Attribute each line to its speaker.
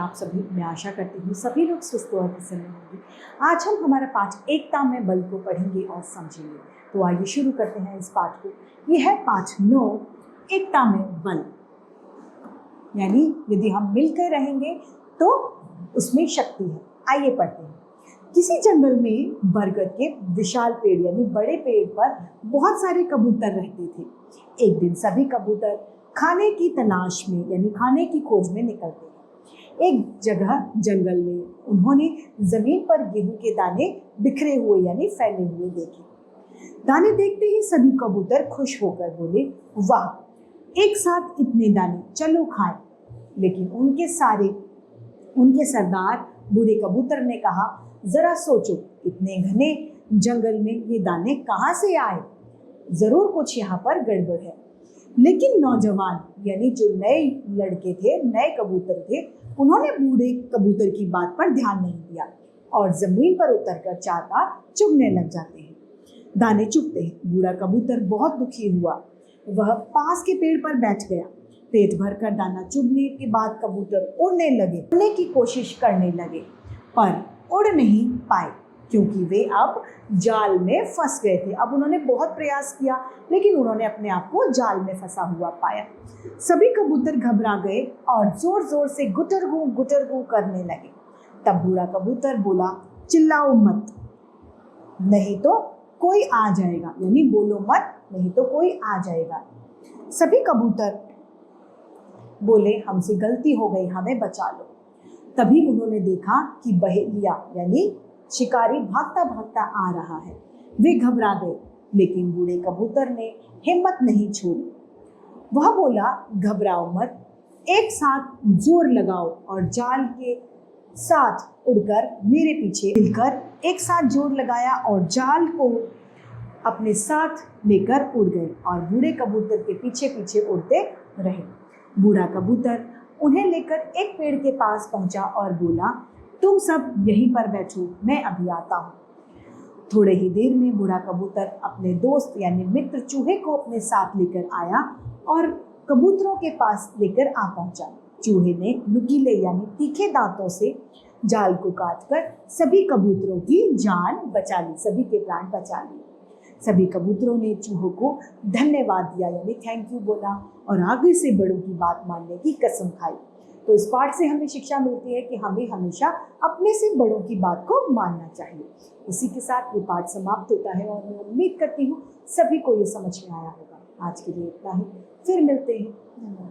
Speaker 1: आप सभी, मैं आशा करती हूँ सभी लोग स्वस्थ और प्रसन्न होंगे। आज हम हमारा पाठ एकता में बल को पढ़ेंगे और समझेंगे। तो आइए शुरू करते हैं इस पाठ को। ये है पाठ 9, एकता में बल। यानी यदि हम मिलकर रहेंगे तो उसमें शक्ति है। आइए पढ़ते हैं। किसी जंगल में बरगद के विशाल पेड़ यानी बड़े पेड़ पर बहुत सारे कबूतर रहते थे। एक दिन सभी कबूतर खाने की तलाश में यानी खाने की खोज में निकलते हैं। एक जगह जंगल में उन्होंने जमीन पर गेहूं के दाने बिखरे हुए यानी फैले हुए देखे। दाने देखते ही सभी कबूतर खुश होकर बोले, वाह, एक साथ इतने दाने, चलो खाएं। लेकिन उनके सरदार बूढ़े कबूतर ने कहा, जरा सोचो, इतने घने जंगल में ये दाने कहाँ से आए? जरूर कुछ यहाँ पर गड़बड़ है। लेकिन नौजवान यानी जो नए लड़के थे, नए कबूतर थे, उन्होंने बूढ़े कबूतर की बात पर ध्यान नहीं दिया और जमीन पर उतरकर चार बार चुगने लग जाते हैं। दाने चुगते हैं। बूढ़ा कबूतर बहुत दुखी हुआ। वह पास के पेड़ पर बैठ गया। पेट भरकर दाना चुगने के बाद कबूतर उड़ने की कोशिश करने लगे, पर उड़ नहीं पाए क्योंकि वे अब जाल में फंस गए थे। अब उन्होंने बहुत प्रयास किया लेकिन उन्होंने अपने आप को जाल में फंसा हुआ पाया। सभी कबूतर घबरा गए और जोर जोर से गुटरगू करने लगे। तब बूढ़ा कबूतर बोला, चिल्लाओ मत, नहीं तो कोई आ जाएगा, यानी बोलो मत, नहीं तो कोई आ जाएगा। सभी कबूतर बोले, हमसे गलती हो गई, हमें बचा लो। तभी उन्होंने देखा कि बहेलिया यानी शिकारी भागता भागता आ रहा है। वे घबरा गए लेकिन बूढ़े कबूतर ने हिम्मत नहीं छोड़ी। वह बोला, घबराओ मत, एक साथ जोर लगाओ और जाल के साथ उड़कर मेरे पीछे मिलकर एक साथ जोर लगाया और जाल को अपने साथ लेकर उड़ गए और बूढ़े कबूतर के पीछे पीछे उड़ते रहे। बूढ़ा कबूतर उन्हें लेकर एक पेड़ के पास पहुंचा और बोला, तुम सब यहीं पर बैठो, मैं अभी आता हूँ। थोड़े ही देर में बूढ़ा कबूतर अपने दोस्त यानी मित्र चूहे को अपने साथ लेकर आया और कबूतरों के पास लेकर आ पहुंचा। चूहे ने नुकीले यानी तीखे दांतों से जाल को काटकर सभी कबूतरों की जान बचा ली, सभी के प्राण बचा लिए। सभी कबूतरों ने चूहों को धन्यवाद दिया यानी थैंक यू बोला और आगे से बड़ों की बात मानने की कसम खाई। तो इस पाठ से हमें शिक्षा मिलती है कि हमें हमेशा अपने से बड़ों की बात को मानना चाहिए। इसी के साथ ये पाठ समाप्त होता है और मैं उम्मीद करती हूँ सभी को ये समझ में आया होगा। आज के लिए इतना ही, फिर मिलते हैं। धन्यवाद।